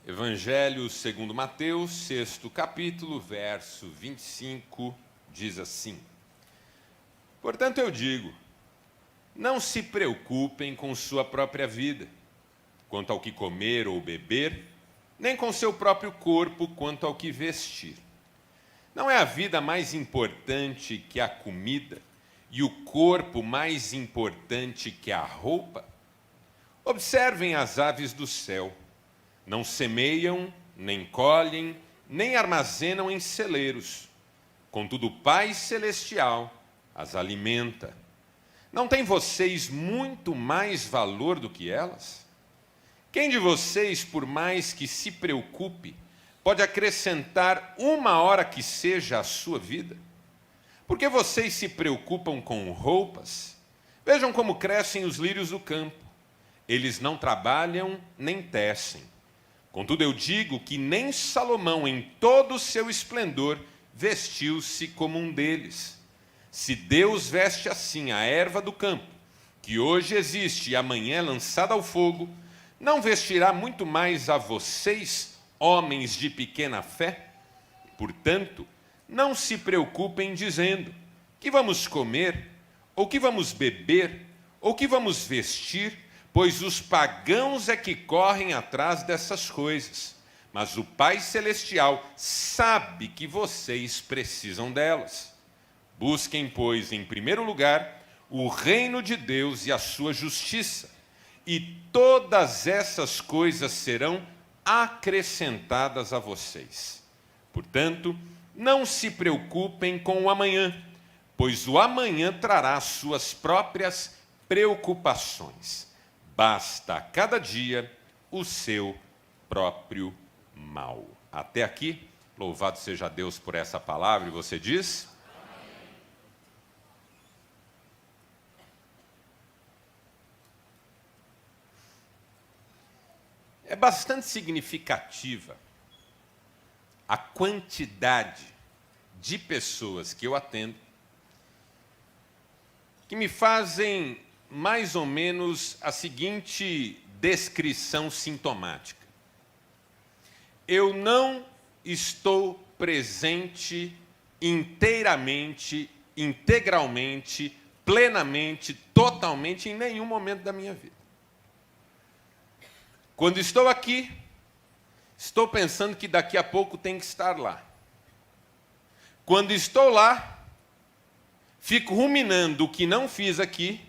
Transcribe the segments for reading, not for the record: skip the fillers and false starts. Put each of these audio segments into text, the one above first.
Evangelho segundo Mateus, 6º capítulo, verso 25, diz assim: Portanto eu digo, não se preocupem com sua própria vida, quanto ao que comer ou beber, nem com seu próprio corpo, quanto ao que vestir. Não é a vida mais importante que a comida, e o corpo mais importante que a roupa? Observem as aves do céu. Não semeiam, nem colhem, nem armazenam em celeiros. Contudo, o Pai Celestial as alimenta. Não têm vocês muito mais valor do que elas? Quem de vocês, por mais que se preocupe, pode acrescentar uma hora que seja à sua vida? Por que vocês se preocupam com roupas? Vejam como crescem os lírios do campo. Eles não trabalham nem tecem. Contudo, eu digo que nem Salomão, em todo o seu esplendor, vestiu-se como um deles. Se Deus veste assim a erva do campo, que hoje existe e amanhã é lançada ao fogo, não vestirá muito mais a vocês, homens de pequena fé? Portanto, não se preocupem dizendo: que vamos comer, ou que vamos beber, ou que vamos vestir, pois os pagãos é que correm atrás dessas coisas. Mas o Pai Celestial sabe que vocês precisam delas. Busquem, pois, em primeiro lugar, o reino de Deus e a sua justiça, e todas essas coisas serão acrescentadas a vocês. Portanto, não se preocupem com o amanhã, pois o amanhã trará suas próprias preocupações. Basta a cada dia o seu próprio mal. Até aqui, louvado seja Deus por essa palavra, e você diz? Amém. É bastante significativa a quantidade de pessoas que eu atendo que me fazem mais ou menos a seguinte descrição sintomática: eu não estou presente inteiramente, integralmente, plenamente, totalmente em nenhum momento da minha vida. Quando estou aqui, estou pensando que daqui a pouco tem que estar lá. Quando estou lá, fico ruminando o que não fiz aqui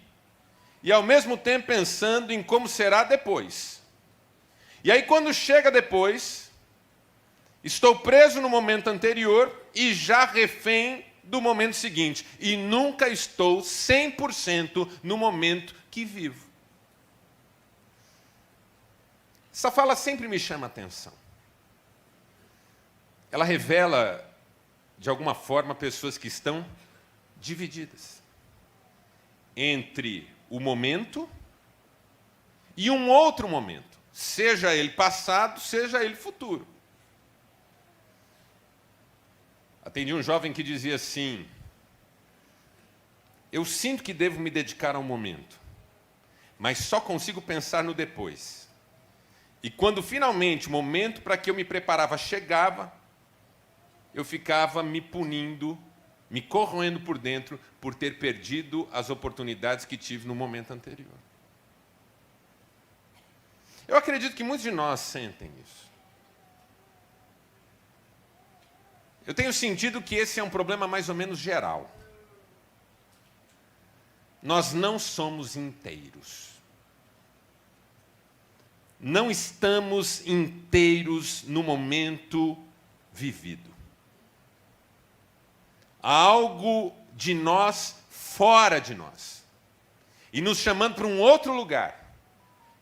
e, ao mesmo tempo, pensando em como será depois. E aí, quando chega depois, estou preso no momento anterior e já refém do momento seguinte. E nunca estou 100% no momento que vivo. Essa fala sempre me chama a atenção. Ela revela, de alguma forma, pessoas que estão divididas entre o momento e um outro momento, seja ele passado, seja ele futuro. Atendi um jovem que dizia assim: eu sinto que devo me dedicar ao momento, mas só consigo pensar no depois. E quando finalmente o momento para que eu me preparava chegava, eu ficava me punindo, me corroendo por dentro por ter perdido as oportunidades que tive no momento anterior. Eu acredito que muitos de nós sentem isso. Eu tenho sentido que esse é um problema mais ou menos geral. Nós não somos inteiros. Não estamos inteiros no momento vivido. Há algo de nós fora de nós, e nos chamando para um outro lugar,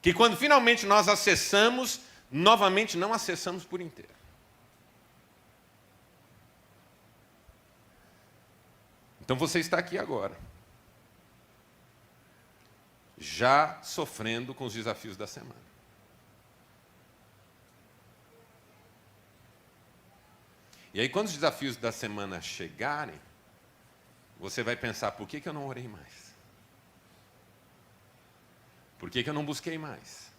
que quando finalmente nós acessamos, novamente não acessamos por inteiro. Então você está aqui agora, já sofrendo com os desafios da semana. E aí, quando os desafios da semana chegarem, você vai pensar: por que eu não orei mais? Por que eu não busquei mais?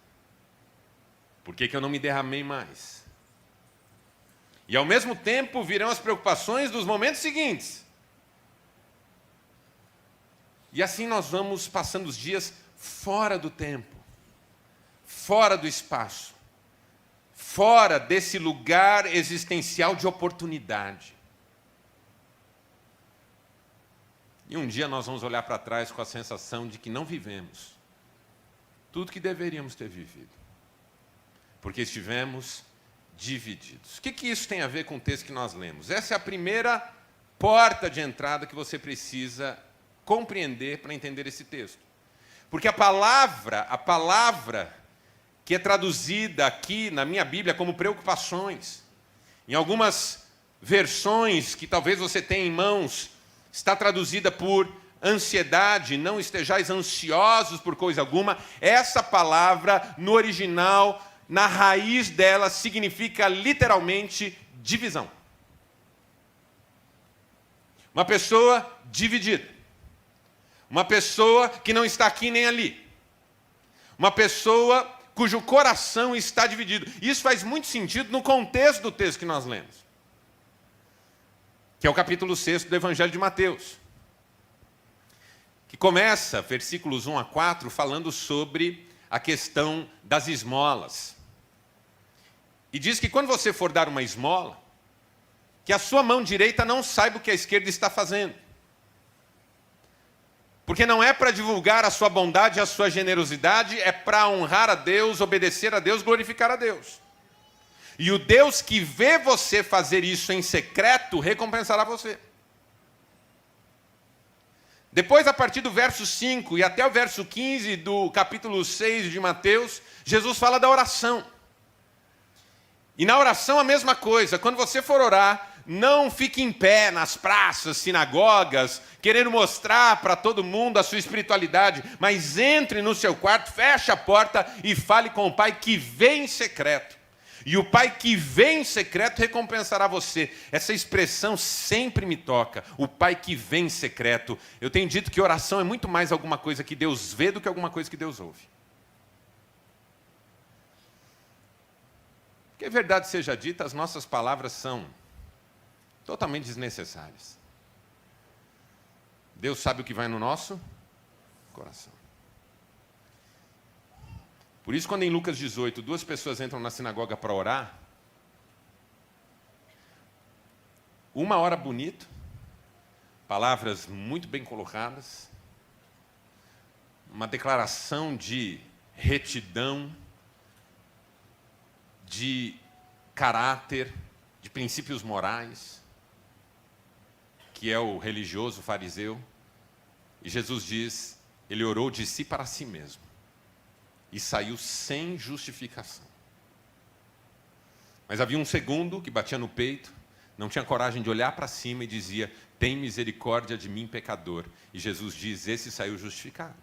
Por que eu não me derramei mais? E ao mesmo tempo virão as preocupações dos momentos seguintes. E assim nós vamos passando os dias fora do tempo, fora do espaço, fora desse lugar existencial de oportunidade. E um dia nós vamos olhar para trás com a sensação de que não vivemos tudo que deveríamos ter vivido, porque estivemos divididos. O que isso tem a ver com o texto que nós lemos? Essa é a primeira porta de entrada que você precisa compreender para entender esse texto. Porque a palavra que é traduzida aqui na minha Bíblia como preocupações, em algumas versões que talvez você tenha em mãos, está traduzida por ansiedade, não estejais ansiosos por coisa alguma. Essa palavra, no original, na raiz dela, significa literalmente divisão. Uma pessoa dividida. Uma pessoa que não está aqui nem ali. Uma pessoa cujo coração está dividido. Isso faz muito sentido no contexto do texto que nós lemos, que é o capítulo 6 do Evangelho de Mateus, que começa, versículos 1 a 4, falando sobre a questão das esmolas. E diz que quando você for dar uma esmola, que a sua mão direita não saiba o que a esquerda está fazendo. Porque não é para divulgar a sua bondade e a sua generosidade, é para honrar a Deus, obedecer a Deus, glorificar a Deus. E o Deus que vê você fazer isso em secreto, recompensará você. Depois, a partir do verso 5 e até o verso 15 do capítulo 6 de Mateus, Jesus fala da oração. E na oração a mesma coisa. Quando você for orar, não fique em pé nas praças, sinagogas, querendo mostrar para todo mundo a sua espiritualidade, mas entre no seu quarto, feche a porta e fale com o Pai que vê em secreto. E o Pai que vê em secreto recompensará você. Essa expressão sempre me toca. O Pai que vê em secreto. Eu tenho dito que oração é muito mais alguma coisa que Deus vê do que alguma coisa que Deus ouve. Porque, verdade seja dita, as nossas palavras são totalmente desnecessárias. Deus sabe o que vai no nosso coração. Por isso, quando em Lucas 18, 2 pessoas entram na sinagoga para orar, uma ora bonito, palavras muito bem colocadas, uma declaração de retidão, de caráter, de princípios morais, que é o religioso fariseu. E Jesus diz, ele orou de si para si mesmo. E saiu sem justificação. Mas havia um segundo que batia no peito, não tinha coragem de olhar para cima e dizia, tem misericórdia de mim, pecador. E Jesus diz, esse saiu justificado.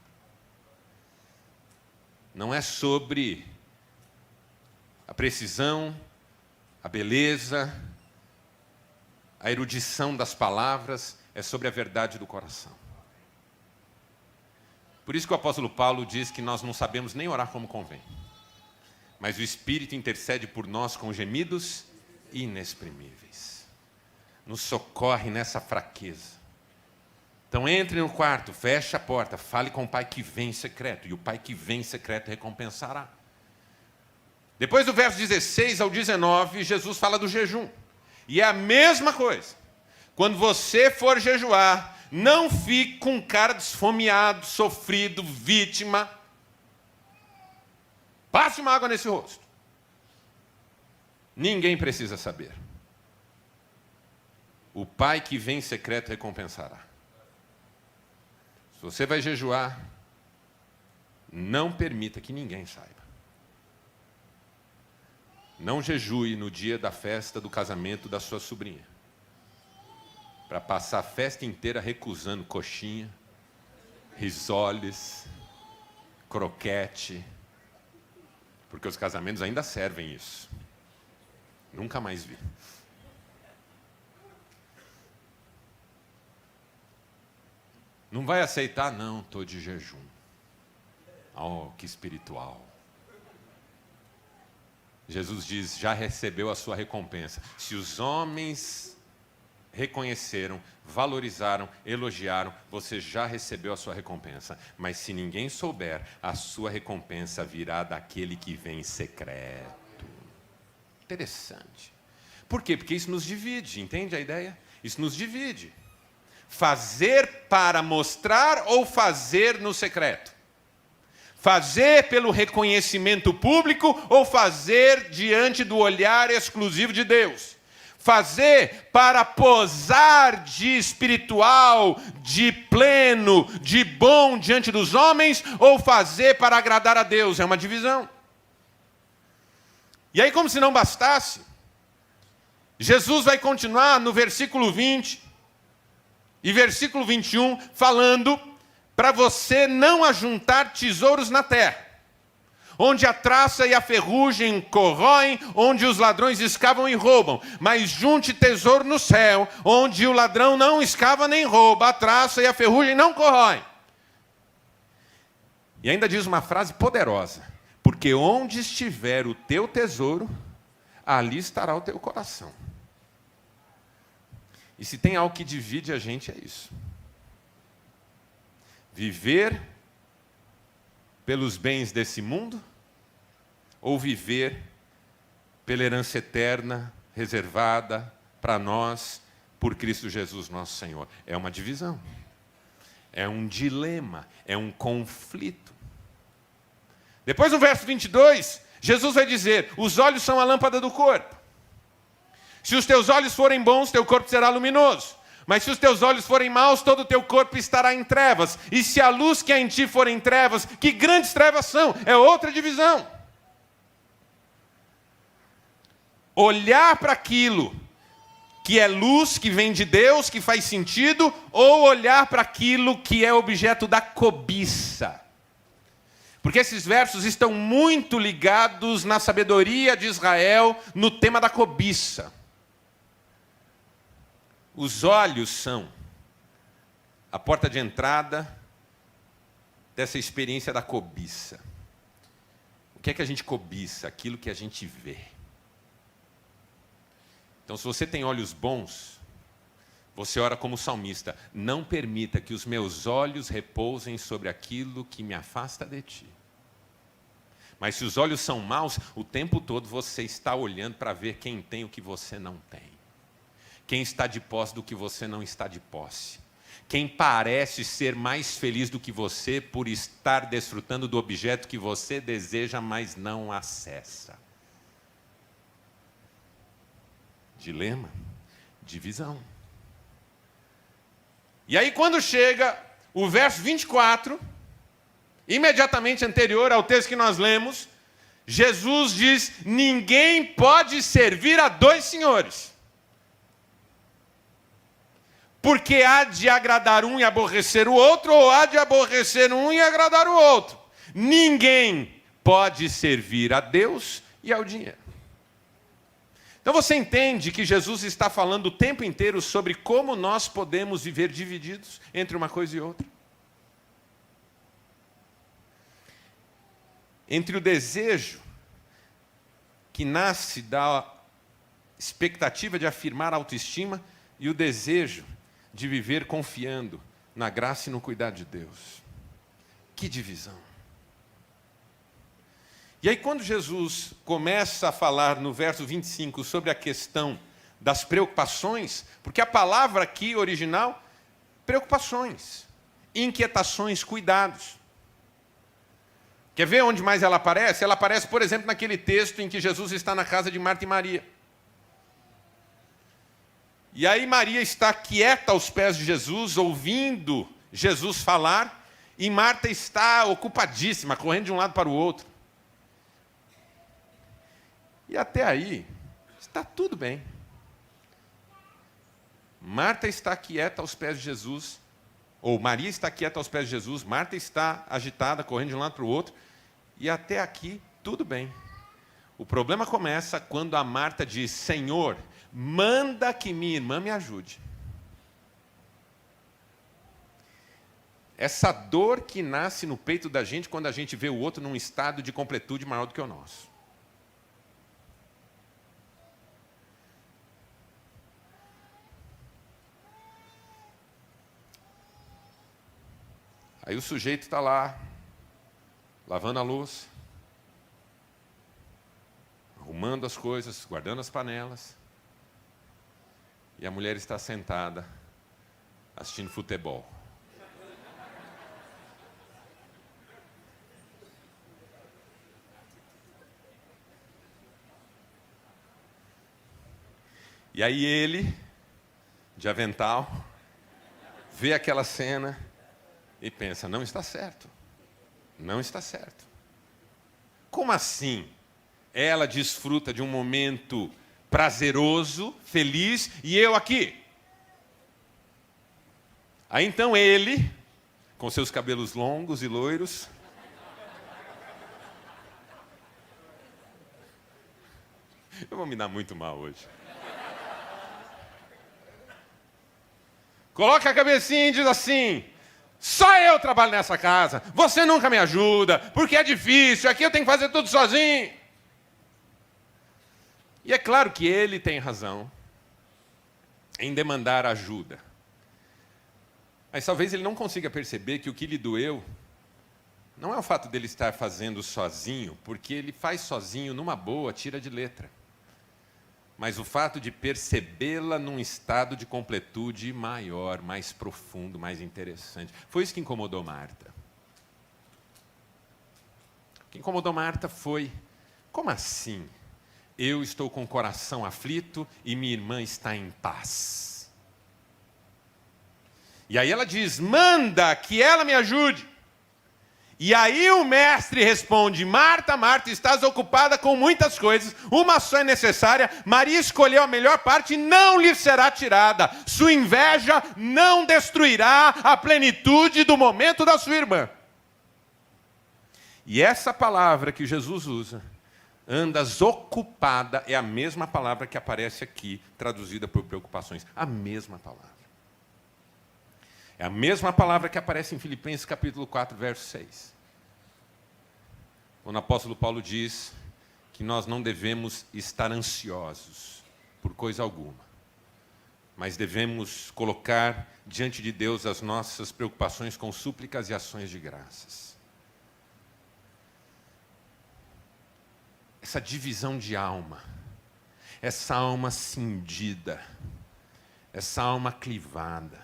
Não é sobre a precisão, a beleza, a erudição das palavras, é sobre a verdade do coração. Por isso que o apóstolo Paulo diz que nós não sabemos nem orar como convém. Mas o Espírito intercede por nós com gemidos inexprimíveis. Nos socorre nessa fraqueza. Então entre no quarto, feche a porta, fale com o Pai que vem em secreto. E o Pai que vem em secreto recompensará. Depois do verso 16 ao 19, Jesus fala do jejum. E é a mesma coisa. Quando você for jejuar, não fique com cara de esfomeado, sofrido, vítima. Passe uma água nesse rosto. Ninguém precisa saber. O Pai que vem em secreto recompensará. Se você vai jejuar, não permita que ninguém saiba. Não jejue no dia da festa do casamento da sua sobrinha, para passar a festa inteira recusando coxinha, risoles, croquete, porque os casamentos ainda servem isso. Nunca mais vi. Não vai aceitar? Não, estou de jejum. Oh, que espiritual. Jesus diz, já recebeu a sua recompensa. Se os homens reconheceram, valorizaram, elogiaram, você já recebeu a sua recompensa. Mas se ninguém souber, a sua recompensa virá daquele que vem em secreto. Interessante. Por quê? Porque isso nos divide, entende a ideia? Isso nos divide. Fazer para mostrar ou fazer no secreto? Fazer pelo reconhecimento público ou fazer diante do olhar exclusivo de Deus? Fazer para posar de espiritual, de pleno, de bom diante dos homens ou fazer para agradar a Deus? É uma divisão. E aí, como se não bastasse, Jesus vai continuar no versículo 20 e versículo 21 falando para você não ajuntar tesouros na terra, onde a traça e a ferrugem corroem, onde os ladrões escavam e roubam, mas junte tesouro no céu, onde o ladrão não escava nem rouba, a traça e a ferrugem não corroem. E ainda diz uma frase poderosa, porque onde estiver o teu tesouro, ali estará o teu coração. E se tem algo que divide a gente, é isso. Viver pelos bens desse mundo ou viver pela herança eterna reservada para nós por Cristo Jesus nosso Senhor. É uma divisão, é um dilema, é um conflito. Depois no verso 22, Jesus vai dizer, os olhos são a lâmpada do corpo. Se os teus olhos forem bons, teu corpo será luminoso. Mas se os teus olhos forem maus, todo o teu corpo estará em trevas. E se a luz que há em ti for em trevas, que grandes trevas são? É outra divisão. Olhar para aquilo que é luz, que vem de Deus, que faz sentido, ou olhar para aquilo que é objeto da cobiça. Porque esses versos estão muito ligados na sabedoria de Israel no tema da cobiça. Os olhos são a porta de entrada dessa experiência da cobiça. O que é que a gente cobiça? Aquilo que a gente vê. Então, se você tem olhos bons, você ora como salmista, não permita que os meus olhos repousem sobre aquilo que me afasta de ti. Mas se os olhos são maus, o tempo todo você está olhando para ver quem tem o que você não tem. Quem está de posse do que você não está de posse. Quem parece ser mais feliz do que você por estar desfrutando do objeto que você deseja, mas não acessa. Dilema, divisão. E aí quando chega o verso 24, imediatamente anterior ao texto que nós lemos, Jesus diz, ninguém pode servir a dois senhores. Porque há de agradar um e aborrecer o outro, ou há de aborrecer um e agradar o outro. Ninguém pode servir a Deus e ao dinheiro. Então você entende que Jesus está falando o tempo inteiro sobre como nós podemos viver divididos entre uma coisa e outra. Entre o desejo que nasce da expectativa de afirmar a autoestima e o desejo de viver confiando na graça e no cuidado de Deus. Que divisão. E aí quando Jesus começa a falar no verso 25 sobre a questão das preocupações, porque a palavra aqui original, preocupações, inquietações, cuidados. Quer ver onde mais ela aparece? Ela aparece, por exemplo, naquele texto em que Jesus está na casa de Marta e Maria. E aí Maria está quieta aos pés de Jesus, ouvindo Jesus falar, e Marta está ocupadíssima, correndo de um lado para o outro. E até aí, está tudo bem. Marta está quieta aos pés de Jesus, ou Maria está quieta aos pés de Jesus, Marta está agitada, correndo de um lado para o outro, e até aqui, tudo bem. O problema começa quando a Marta diz, Senhor, manda que minha irmã me ajude. Essa dor que nasce no peito da gente quando a gente vê o outro num estado de completude maior do que o nosso. Aí o sujeito está lá, lavando a louça, arrumando as coisas, guardando as panelas. E a mulher está sentada, assistindo futebol. E aí ele, de avental, vê aquela cena e pensa, não está certo. Não está certo. Como assim? Ela desfruta de um momento prazeroso, feliz, e eu aqui? Aí então ele, com seus cabelos longos e loiros, eu vou me dar muito mal hoje. Coloca a cabecinha e diz assim, só eu trabalho nessa casa, você nunca me ajuda, porque é difícil, aqui eu tenho que fazer tudo sozinho. E é claro que ele tem razão em demandar ajuda. Mas talvez ele não consiga perceber que o que lhe doeu não é o fato dele estar fazendo sozinho, porque ele faz sozinho numa boa, tira de letra. Mas o fato de percebê-la num estado de completude maior, mais profundo, mais interessante. Foi isso que incomodou Marta. O que incomodou Marta foi, como assim? Eu estou com o coração aflito e minha irmã está em paz. E aí ela diz, manda que ela me ajude. E aí o mestre responde, Marta, Marta, estás ocupada com muitas coisas, uma só é necessária, Maria escolheu a melhor parte e não lhe será tirada. Sua inveja não destruirá a plenitude do momento da sua irmã. E essa palavra que Jesus usa, andas ocupada, é a mesma palavra que aparece aqui, traduzida por preocupações. A mesma palavra. É a mesma palavra que aparece em Filipenses capítulo 4, verso 6. Quando o apóstolo Paulo diz que nós não devemos estar ansiosos por coisa alguma, mas devemos colocar diante de Deus as nossas preocupações com súplicas e ações de graças. Essa divisão de alma, essa alma cindida, essa alma clivada,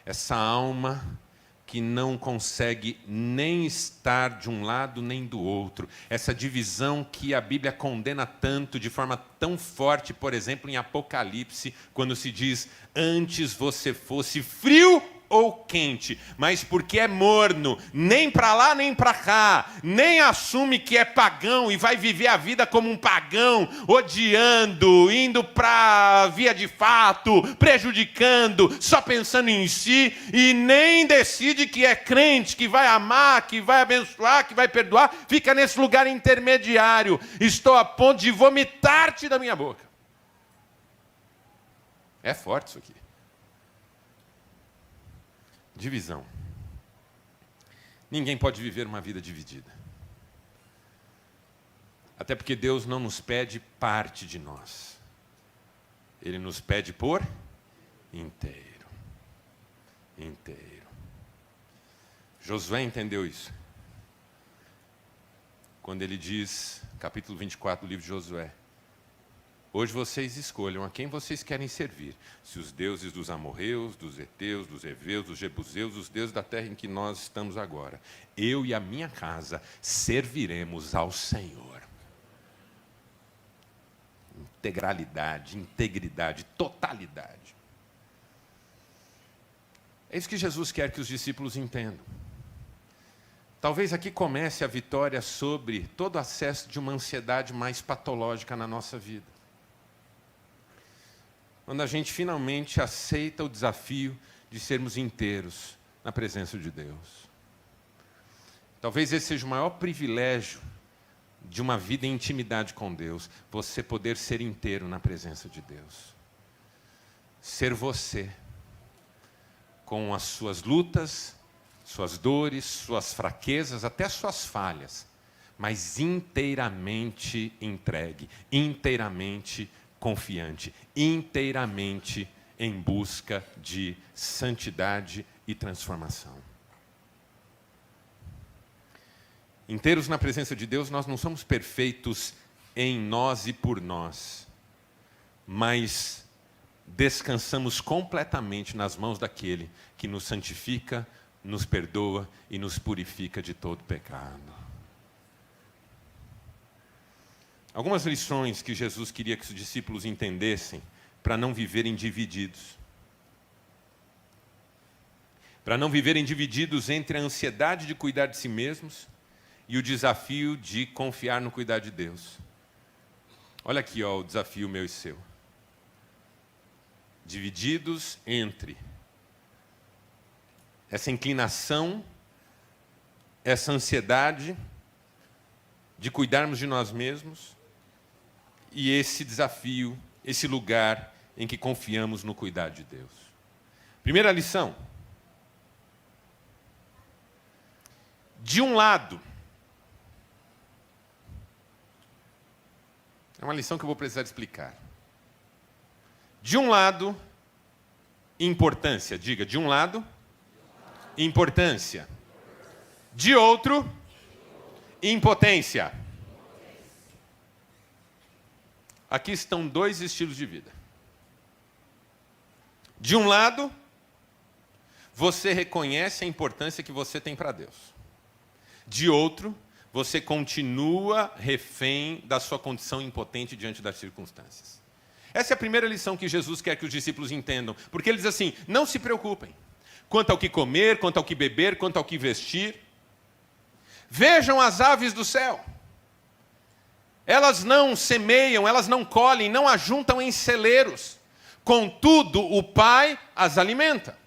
essa alma que não consegue nem estar de um lado nem do outro. Essa divisão que a Bíblia condena tanto, de forma tão forte, por exemplo, em Apocalipse, quando se diz, antes você fosse frio ou quente, mas porque é morno, nem para lá nem para cá, nem assume que é pagão e vai viver a vida como um pagão, odiando, indo para via de fato, prejudicando, só pensando em si, e nem decide que é crente, que vai amar, que vai abençoar, que vai perdoar, fica nesse lugar intermediário. Estou a ponto de vomitar-te da minha boca. É forte isso aqui. Divisão. Ninguém pode viver uma vida dividida. Até porque Deus não nos pede parte de nós. Ele nos pede por inteiro. Inteiro. Josué entendeu isso. Quando ele diz, capítulo 24 do livro de Josué, hoje vocês escolham a quem vocês querem servir. Se os deuses dos amorreus, dos heteus, dos heveus, dos jebuseus, os deuses da terra em que nós estamos agora. Eu e a minha casa serviremos ao Senhor. Integralidade, integridade, totalidade. É isso que Jesus quer que os discípulos entendam. Talvez aqui comece a vitória sobre todo o acesso de uma ansiedade mais patológica na nossa vida. Quando a gente finalmente aceita o desafio de sermos inteiros na presença de Deus. Talvez esse seja o maior privilégio de uma vida em intimidade com Deus, você poder ser inteiro na presença de Deus. Ser você, com as suas lutas, suas dores, suas fraquezas, até suas falhas, mas inteiramente entregue, inteiramente confiante, inteiramente em busca de santidade e transformação. Inteiros na presença de Deus, nós não somos perfeitos em nós e por nós, mas descansamos completamente nas mãos daquele que nos santifica, nos perdoa e nos purifica de todo pecado. Algumas lições que Jesus queria que os discípulos entendessem para não viverem divididos. Para não viverem divididos entre a ansiedade de cuidar de si mesmos e o desafio de confiar no cuidar de Deus. Olha aqui, ó, o desafio meu e seu. Divididos entre essa inclinação, essa ansiedade de cuidarmos de nós mesmos e esse desafio, esse lugar em que confiamos no cuidar de Deus. Primeira lição. De um lado, é uma lição que eu vou precisar explicar. De um lado, importância. Diga, de um lado, importância. De outro, impotência. Aqui estão dois estilos de vida. De um lado, você reconhece a importância que você tem para Deus. De outro, você continua refém da sua condição impotente diante das circunstâncias. Essa é a primeira lição que Jesus quer que os discípulos entendam, porque ele diz assim: não se preocupem quanto ao que comer, quanto ao que beber, quanto ao que vestir. Vejam as aves do céu. Elas não semeiam, elas não colhem, não ajuntam em celeiros. Contudo, o Pai as alimenta.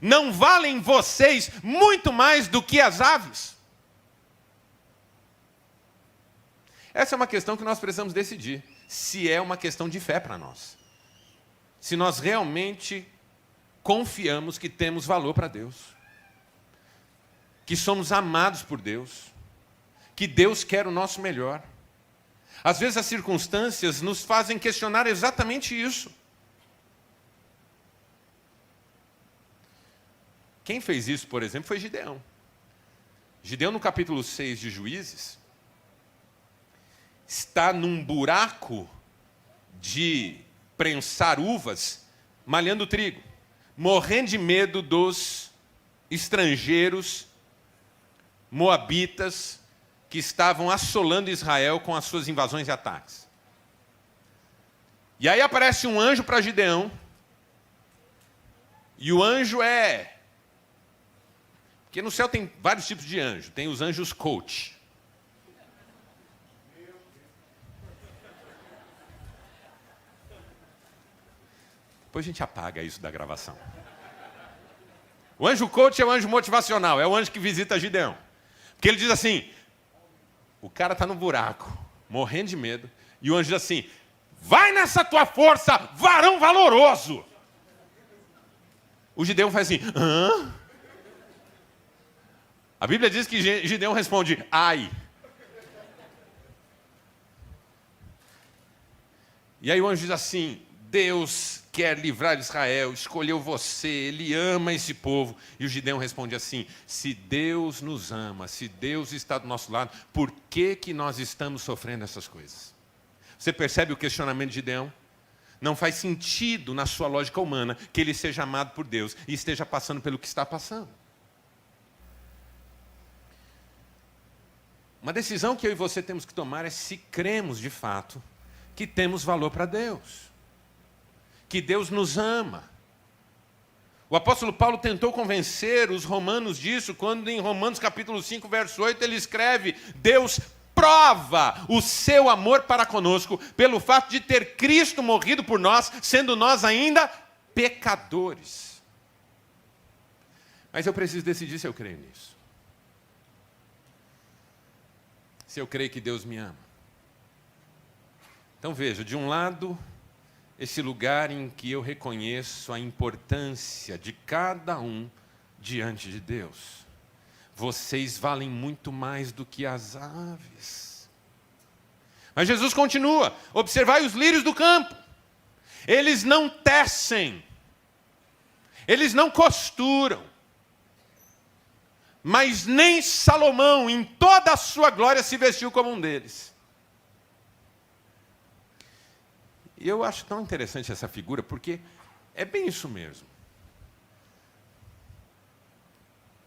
Não valem vocês muito mais do que as aves? Essa é uma questão que nós precisamos decidir, se é uma questão de fé para nós. Se nós realmente confiamos que temos valor para Deus, que somos amados por Deus, que Deus quer o nosso melhor. Às vezes as circunstâncias nos fazem questionar exatamente isso. Quem fez isso, por exemplo, foi Gideão. Gideão, no capítulo 6 de Juízes, está num buraco de prensar uvas, malhando trigo, morrendo de medo dos estrangeiros moabitas que estavam assolando Israel com as suas invasões e ataques. E aí aparece um anjo para Gideão, e o anjo porque no céu tem vários tipos de anjo. Tem os anjos coach. Depois a gente apaga isso da gravação. O anjo coach é o anjo motivacional. É o anjo que visita Gideão. Porque ele diz assim, o cara está no buraco, morrendo de medo. E o anjo diz assim, vai nessa tua força, varão valoroso. O Gideão faz assim, hã? A Bíblia diz que Gideão responde, ai. E aí o anjo diz assim, Deus quer livrar Israel, escolheu você, Ele ama esse povo. E o Gideão responde assim, se Deus nos ama, se Deus está do nosso lado, por que nós estamos sofrendo essas coisas? Você percebe o questionamento de Gideão? Não faz sentido na sua lógica humana que ele seja amado por Deus e esteja passando pelo que está passando. Uma decisão que eu e você temos que tomar é se cremos de fato que temos valor para Deus, que Deus nos ama. O apóstolo Paulo tentou convencer os romanos disso, quando em Romanos capítulo 5, verso 8, ele escreve, Deus prova o seu amor para conosco, pelo fato de ter Cristo morrido por nós, sendo nós ainda pecadores. Mas eu preciso decidir se eu creio nisso. Se eu creio que Deus me ama. Então veja, de um lado, esse lugar em que eu reconheço a importância de cada um diante de Deus. Vocês valem muito mais do que as aves. Mas Jesus continua, observai os lírios do campo. Eles não tecem, eles não costuram. mas nem Salomão, em toda a sua glória, se vestiu como um deles. E eu acho tão interessante essa figura, porque é bem isso mesmo.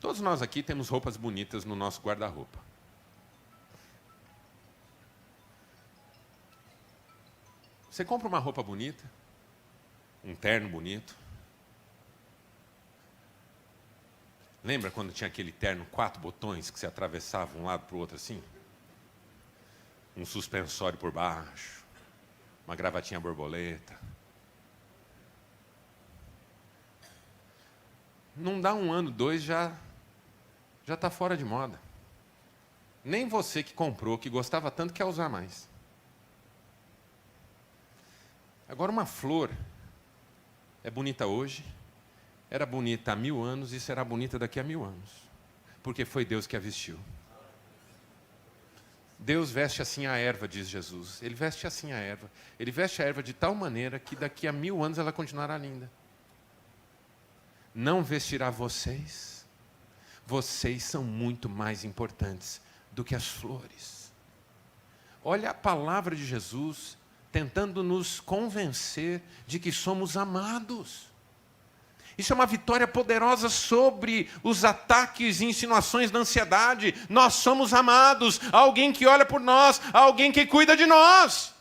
Todos nós aqui temos roupas bonitas no nosso guarda-roupa. Você compra uma roupa bonita, um terno bonito. Lembra quando tinha aquele terno 4 botões que se atravessava um lado para o outro assim? Um suspensório por baixo, uma gravatinha borboleta. Não dá 1 ano, 2, já está fora de moda. Nem você que comprou, que gostava tanto, quer usar mais. Agora, uma flor é bonita hoje, era bonita há 1000 anos e será bonita daqui a 1000 anos. Porque foi Deus que a vestiu. Deus veste assim a erva, diz Jesus. Ele veste assim a erva. Ele veste a erva de tal maneira que daqui a 1000 anos ela continuará linda. Não vestirá vocês. Vocês são muito mais importantes do que as flores. Olha a palavra de Jesus tentando nos convencer de que somos amados. Isso é uma vitória poderosa sobre os ataques e insinuações da ansiedade. Nós somos amados, há alguém que olha por nós, há alguém que cuida de nós.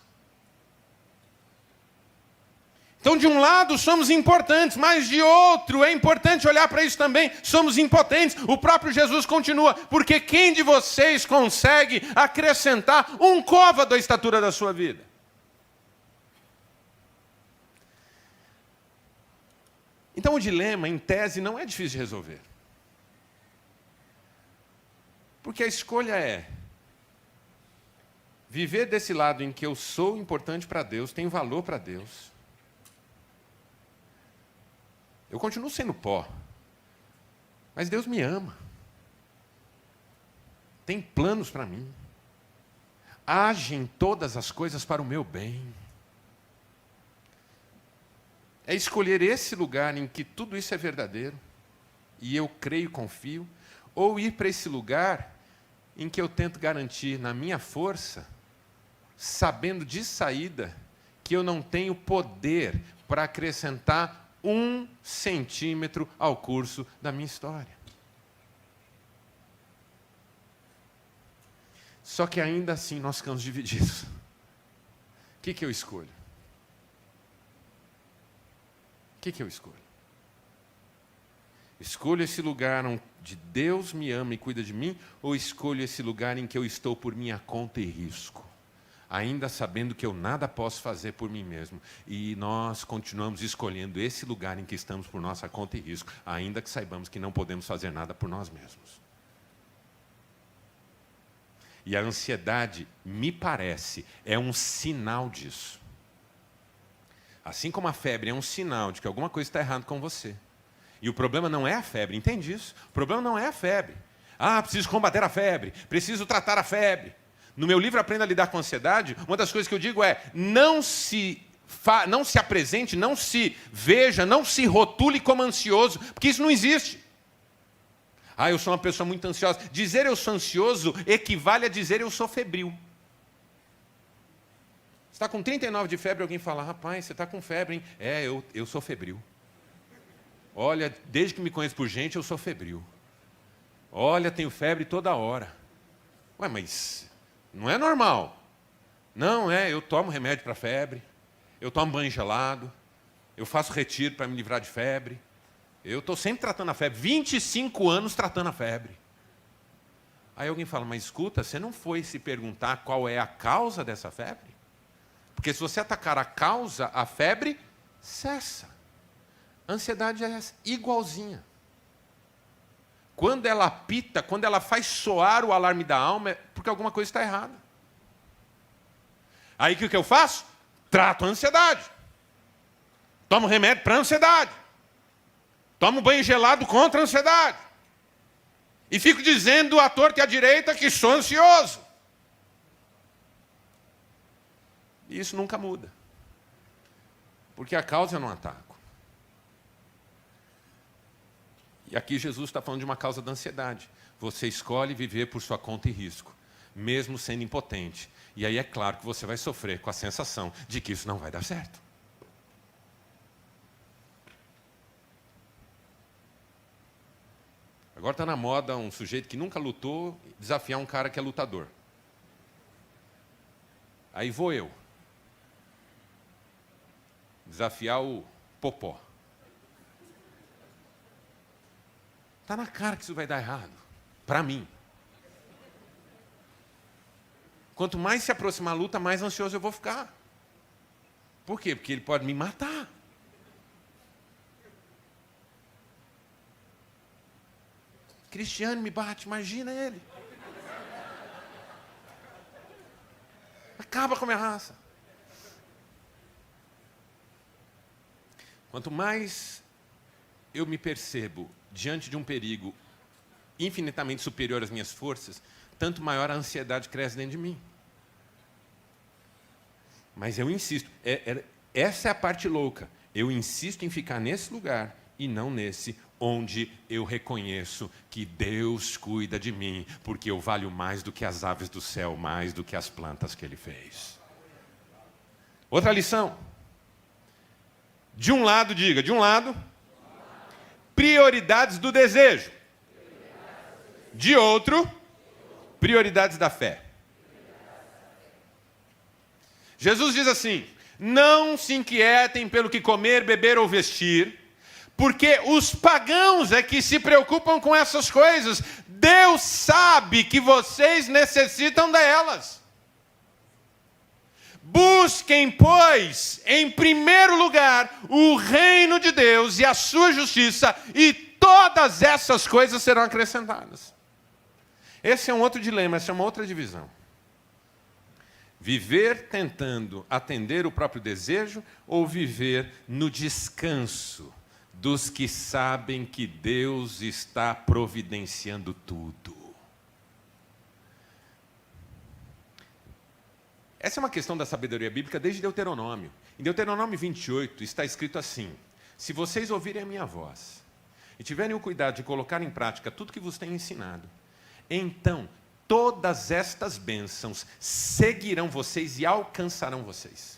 Então, de um lado, somos importantes, mas de outro, é importante olhar para isso também, somos impotentes. O próprio Jesus continua, porque quem de vocês consegue acrescentar um côvado à estatura da sua vida? Então, o dilema, em tese, não é difícil de resolver. Porque a escolha é viver desse lado em que eu sou importante para Deus, tenho valor para Deus. Eu continuo sendo pó, mas Deus me ama. Tem planos para mim. Age em todas as coisas para o meu bem. É escolher esse lugar em que tudo isso é verdadeiro, e eu creio e confio, ou ir para esse lugar em que eu tento garantir na minha força, sabendo de saída que eu não tenho poder para acrescentar 1 centímetro ao curso da minha história. Só que ainda assim nós ficamos divididos. O que eu escolho? O que eu escolho? Escolho esse lugar onde Deus me ama e cuida de mim, ou escolho esse lugar em que eu estou por minha conta e risco, ainda sabendo que eu nada posso fazer por mim mesmo? E nós continuamos escolhendo esse lugar em que estamos por nossa conta e risco, ainda que saibamos que não podemos fazer nada por nós mesmos. E a ansiedade, me parece, é um sinal disso. Assim como a febre é um sinal de que alguma coisa está errada com você. E o problema não é a febre, entende isso? O problema não é a febre. Ah, preciso combater a febre, preciso tratar a febre. No meu livro Aprenda a Lidar com a Ansiedade, uma das coisas que eu digo é, não se apresente, não se veja, não se rotule como ansioso, porque isso não existe. Ah, eu sou uma pessoa muito ansiosa. Dizer eu sou ansioso equivale a dizer eu sou febril. Você está com 39 de febre, alguém fala, rapaz, você está com febre, hein? É, eu sou febril. Olha, desde que me conheço por gente, eu sou febril. Olha, tenho febre toda hora. Ué, mas não é normal. Não, eu tomo remédio para febre, eu tomo banho gelado, eu faço retiro para me livrar de febre. Eu estou sempre tratando a febre, 25 anos tratando a febre. Aí alguém fala, mas escuta, você não foi se perguntar qual é a causa dessa febre? Porque se você atacar a causa, a febre cessa. A ansiedade é igualzinha. Quando ela apita, quando ela faz soar o alarme da alma, é porque alguma coisa está errada. Aí o que eu faço? Trato a ansiedade. Tomo remédio para a ansiedade. Tomo banho gelado contra a ansiedade. E fico dizendo à torta e à direita que sou ansioso. E isso nunca muda. Porque a causa eu não ataco. E aqui Jesus está falando de uma causa da ansiedade. Você escolhe viver por sua conta e risco, mesmo sendo impotente. E aí é claro que você vai sofrer com a sensação de que isso não vai dar certo. Agora está na moda um sujeito que nunca lutou desafiar um cara que é lutador. Aí vou eu desafiar o Popó. Está na cara que isso vai dar errado. Para mim. Quanto mais se aproximar a luta, mais ansioso eu vou ficar. Por quê? Porque ele pode me matar. Cristiano me bate, imagina ele. Acaba com a minha raça. Quanto mais eu me percebo diante de um perigo infinitamente superior às minhas forças, tanto maior a ansiedade cresce dentro de mim. Mas eu insisto, essa é a parte louca. Eu insisto em ficar nesse lugar e não nesse onde eu reconheço que Deus cuida de mim, porque eu valho mais do que as aves do céu, mais do que as plantas que Ele fez. Outra lição. De um lado, diga, de um lado, prioridades do desejo. De outro, prioridades da fé. Jesus diz assim: não se inquietem pelo que comer, beber ou vestir, porque os pagãos é que se preocupam com essas coisas. Deus sabe que vocês necessitam delas. Busquem, pois, em primeiro lugar, o reino de Deus e a sua justiça, e todas essas coisas serão acrescentadas. Esse é um outro dilema, essa é uma outra divisão. Viver tentando atender o próprio desejo ou viver no descanso dos que sabem que Deus está providenciando tudo. Essa é uma questão da sabedoria bíblica desde Deuteronômio. Em Deuteronômio 28 está escrito assim: se vocês ouvirem a minha voz e tiverem o cuidado de colocar em prática tudo que vos tenho ensinado, então todas estas bênçãos seguirão vocês e alcançarão vocês.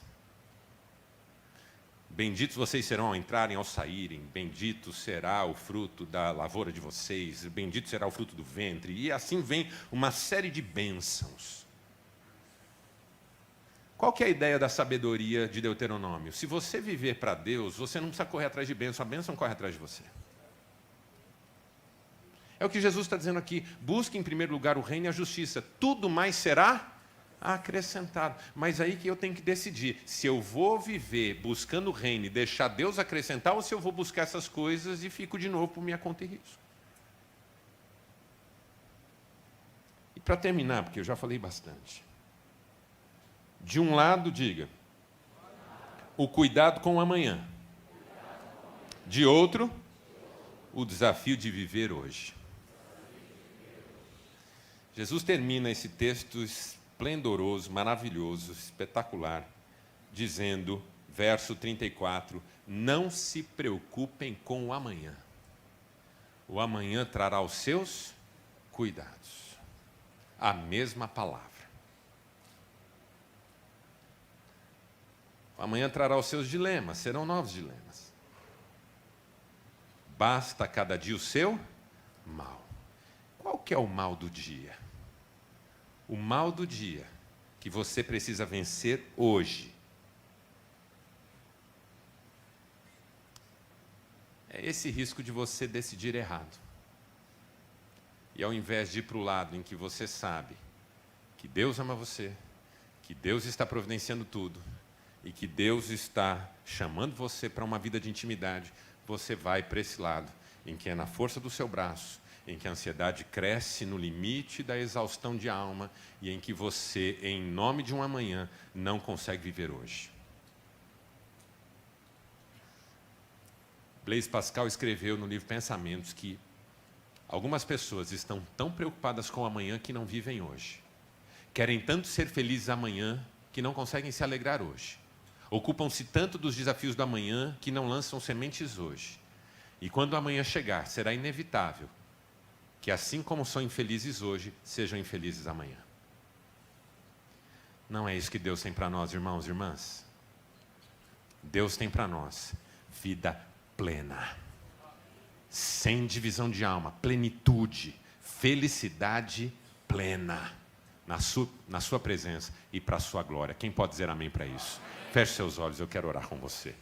Benditos vocês serão ao entrarem, ao saírem, bendito será o fruto da lavoura de vocês, bendito será o fruto do ventre, e assim vem uma série de bênçãos. Qual que é a ideia da sabedoria de Deuteronômio? Se você viver para Deus, você não precisa correr atrás de bênção, a bênção corre atrás de você. É o que Jesus está dizendo aqui: busque em primeiro lugar o reino e a justiça, tudo mais será acrescentado. Mas aí que eu tenho que decidir se eu vou viver buscando o reino e deixar Deus acrescentar, ou se eu vou buscar essas coisas e fico de novo por minha conta e risco. E para terminar, porque eu já falei bastante, de um lado, diga, o cuidado com o amanhã. De outro, o desafio de viver hoje. Jesus termina esse texto esplendoroso, maravilhoso, espetacular, dizendo, verso 34, não se preocupem com o amanhã. O amanhã trará os seus cuidados. A mesma palavra. Amanhã trará os seus dilemas, serão novos dilemas. Basta cada dia o seu mal. Qual que é o mal do dia? O mal do dia que você precisa vencer hoje é esse risco de você decidir errado. E ao invés de ir para o lado em que você sabe que Deus ama você, que Deus está providenciando tudo, e que Deus está chamando você para uma vida de intimidade, você vai para esse lado, em que é na força do seu braço, em que a ansiedade cresce no limite da exaustão de alma, e em que você, em nome de um amanhã, não consegue viver hoje. Blaise Pascal escreveu no livro Pensamentos que algumas pessoas estão tão preocupadas com o amanhã que não vivem hoje. Querem tanto ser felizes amanhã que não conseguem se alegrar hoje. Ocupam-se tanto dos desafios do amanhã que não lançam sementes hoje. E quando amanhã chegar, será inevitável que, assim como são infelizes hoje, sejam infelizes amanhã. Não é isso que Deus tem para nós, irmãos e irmãs. Deus tem para nós vida plena, sem divisão de alma, plenitude, felicidade plena, na sua presença e para a sua glória. Quem pode dizer amém para isso? Feche seus olhos, eu quero orar com você.